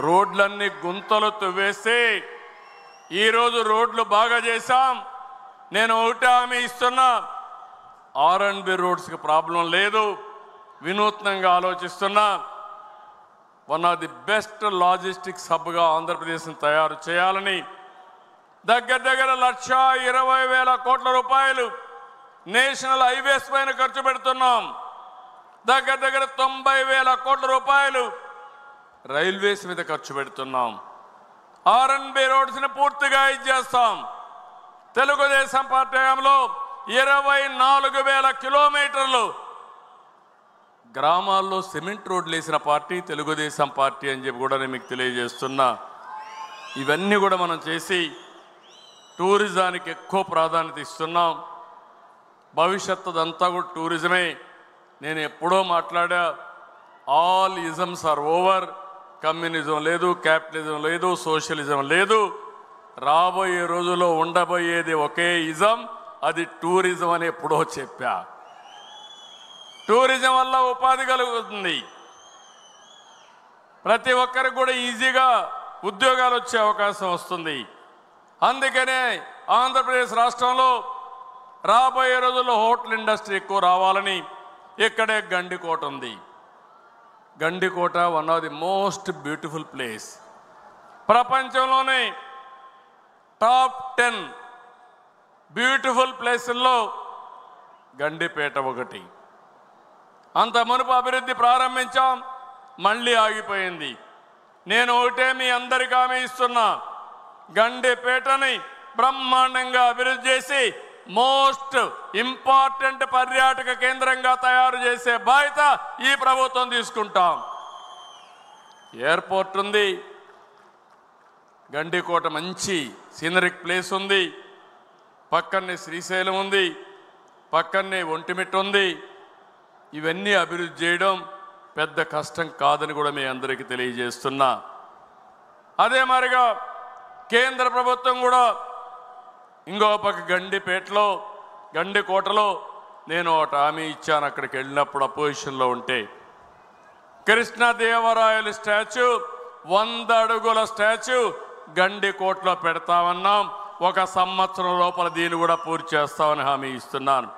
రోడ్లన్నీ గుంతలు తవ్వేసి ఈరోజు రోడ్లు బాగా చేశాం. నేను ఒకటే హామీ ఇస్తున్నా, R&B రోడ్స్కి ప్రాబ్లం లేదు. వినూత్నంగా ఆలోచిస్తున్నా. One of the best logistics హబ్గా ఆంధ్రప్రదేశ్ని తయారు చేయాలని దగ్గర 1,20,000 కోట్ల రూపాయలు నేషనల్ హైవేస్ పైన ఖర్చు పెడుతున్నాం. దగ్గర 90,000 కోట్ల రూపాయలు రైల్వేస్ మీద ఖర్చు పెడుతున్నాం. R&B రోడ్స్ని పూర్తిగా ఇచ్చేస్తాం. తెలుగుదేశం పార్టీ హయాంలో 24,000 కిలోమీటర్లు గ్రామాల్లో సిమెంట్ రోడ్లు వేసిన పార్టీ తెలుగుదేశం పార్టీ అని చెప్పి కూడా నేను మీకు తెలియజేస్తున్నా. ఇవన్నీ కూడా మనం చేసి టూరిజానికి ఎక్కువ ప్రాధాన్యత ఇస్తున్నాం. భవిష్యత్తు అంతా కూడా టూరిజమే. నేను ఎప్పుడో మాట్లాడా, all isms are over. Communism లేదు, క్యాపిటలిజం లేదు, సోషలిజం లేదు. రాబోయే రోజుల్లో ఉండబోయేది ఒకే ఇజం, అది టూరిజం అని ఎప్పుడో చెప్పా. టూరిజం వల్ల ఉపాధి కలుగుతుంది. ప్రతి ఒక్కరికి కూడా ఈజీగా ఉద్యోగాలు వచ్చే అవకాశం వస్తుంది. అందుకనే ఆంధ్రప్రదేశ్ రాష్ట్రంలో రాబోయే రోజుల్లో హోటల్ ఇండస్ట్రీ ఎక్కువ రావాలని ఇక్కడే గండికోట ఉంది. Gandikota one of the most beautiful place. ప్రపంచంలోనే టాప్ 10 బ్యూటిఫుల్ ప్లేసుల్లో గండిపేట ఒకటి. అంత మునుపు అభివృద్ధి ప్రారంభించాం, మళ్ళీ ఆగిపోయింది. నేను ఒకటే మీ అందరికీ హామీ ఇస్తున్నా, గండిపేటని బ్రహ్మాండంగా అభివృద్ధి చేసి మోస్ట్ ఇంపార్టెంట్ పర్యాటక కేంద్రంగా తయారు చేసే బాధ్యత ఈ ప్రభుత్వం తీసుకుంటాం. ఎయిర్పోర్ట్ ఉంది, గండికోట మంచి సీనరిక్ ప్లేస్ ఉంది, పక్కనే శ్రీశైలం ఉంది, పక్కనే ఒంటిమిట్ట ఉంది. ఇవన్నీ అభివృద్ధి చేయడం పెద్ద కష్టం కాదని కూడా మీ అందరికీ తెలియజేస్తున్నా. అదే మరిగా కేంద్ర ప్రభుత్వం కూడా ఇంకో పక్క గండిపేటలో గండికోటలో నేను ఒకటి హామీ ఇచ్చాను. అక్కడికి వెళ్ళినప్పుడు అపోజిషన్లో ఉంటే కృష్ణదేవరాయలు స్టాచ్యూ 100 అడుగుల స్టాచ్యూ గండికోటలో పెడతామన్నాం. 1 సంవత్సరం లోపల దీన్ని కూడా పూర్తి చేస్తామని హామీ ఇస్తున్నాను.